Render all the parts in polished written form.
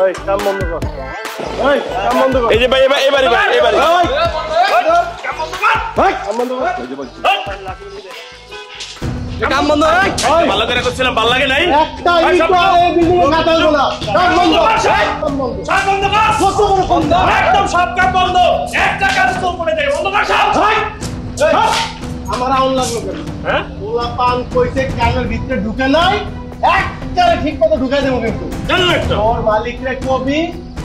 এই কাম বন্ধ কর। এই কাম বন্ধ কর। এই যে ভাই এবারে কাম বন্ধ কর। কাম বন্ধ কর। কাম বন্ধ ভালো করে করছিলাম ভালো লাগে নাই একটা ইটারে বিল্ডিং এ কাটা হলো না। কাম বন্ধ কর। কাম বন্ধ। সব বন্ধ কর। কত বড় বন্ধ। একদম সব কাম বন্ধ। একটা কাজ তো করে দেয় বন্ধ কর সব। আমার আউন লাগলো কেন? হ্যাঁ? ওলা পান কইছে কানের ভিতরে ঢুকে নাই। একবারে ঠিক মতো ঢুকাই দেব কিন্তু। জানো একটা তোর মালিকরে কবি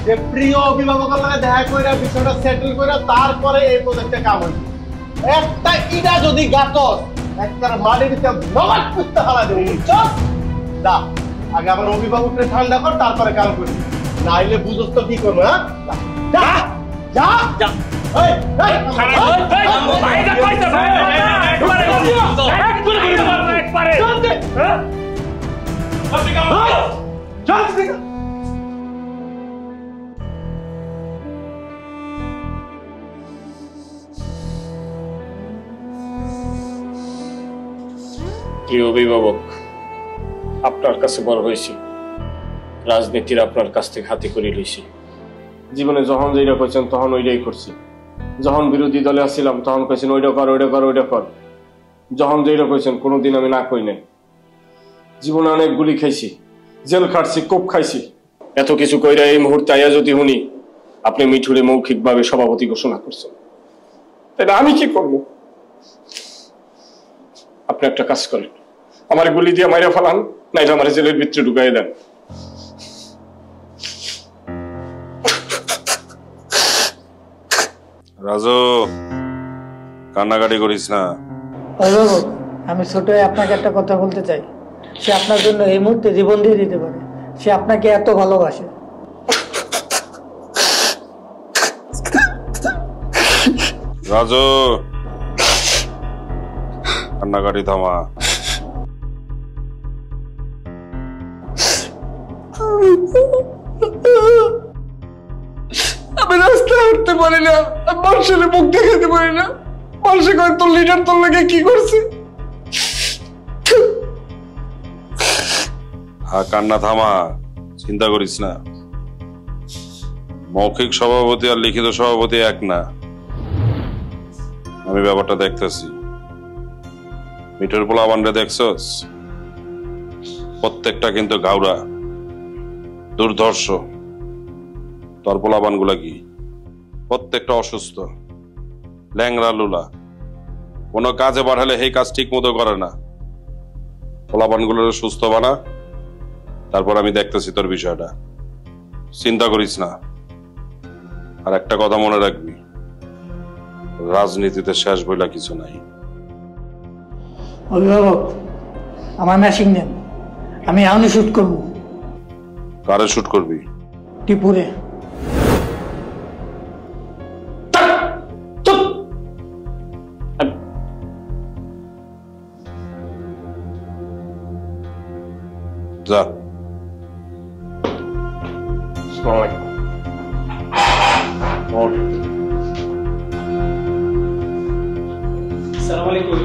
যে প্রিয় অভিভাবকের লগে দেখা কইরা বিষয়টা সেটেল কইরা তারপরে এই প্রজেক্টে কাম হইছে। একটা ইডা যদি গাতস একটা মাটির ভিতরে নবাক পুস্তা হালা দেব বুঝছস? দা আগে আমার অভিভাবকরে ঠান্ডা কর তারপরে কাম করবি। নাইলে বুঝছস তো কি করব হ্যাঁ? যা যা যা এই এই ভাইটা কইছে ভাই একবারে একবারে হ্যাঁ কত কাম চল ঠিক প্রিয় অভিভাবক, আপনার কাছে বড় হয়েছি, রাজনীতির আপনার কাছ থেকে হাতে করে লইছি। জীবনে যখন যেটা করছেন তখন ওইটাই করছি। যখন বিরোধী দলে আসছিলাম তখন কইছেন ওইটা কর ওইটা কর ওইটা কর। যখন যেটা কইছেন কোনোদিন আমি না কই নাই। জীবনে অনেক গুলি খাইছি, জেল খাটছি, কোপ খাইছি। এত কিছু কইরা এই মুহূর্তে আয়া যদি শুনি আপনি মিঠুরে মৌখিকভাবে সভাপতি ঘোষণা করছেন, তাহলে আমি কি করবো? আপনি একটা কাজ করেন, আমার গুলি দিয়ে মাইরা ফেলান, নাইলে আমার জেলের ভিতরে ঢুকাই দেন। রাজু, কান্নাকাটি করিস না। অভিভাবক, আমি ছোট হয়ে আপনাকে একটা কথা বলতে চাই। সে আপনার জন্য এই মুহূর্তে জীবন দিয়ে দিতে পারে। সে আপনাকে এত ভালোবাসে। রাজু, কান্নাকাটি থামা। আমি রাস্তায় উঠতে পারি না, মানুষের মুখ দেখাতে পারি না। মানুষে কয় তোর লিডার তোর লাগে কি করছে। হ্যাঁ, কান্না থামা, চিন্তা করিস না। মৌখিক সভাপতি আর লিখিত সভাপতি এক না। আমি ব্যাপারটা দেখতেছি। মিঠুর পোলা বান্ডে দেখছস? প্রত্যেকটা কিন্তু গাউরা, দুর্ধর্ষ। তোর পোলাবান গুলা কি প্রত্যেকটা অসুস্থ, ল্যাংরা লুলা। কোনো কাজে পাঠালে সেই কাজ ঠিক মতো করে না। পোলাবান গুলোর সুস্থ বানা, তারপর আমি দেখতেছি তোর বিষয়টা। চিন্তা করিস না। আর একটা কথা মনে রাখবি, রাজনীতিতে শেষ বইলা কিছু নাই। অভিভাবক, আমার মেশিন নেন, আমি এখনই শুট করবো। কারে শুট করবি? টিপুরে। যা। আসসালামু আলাইকুম।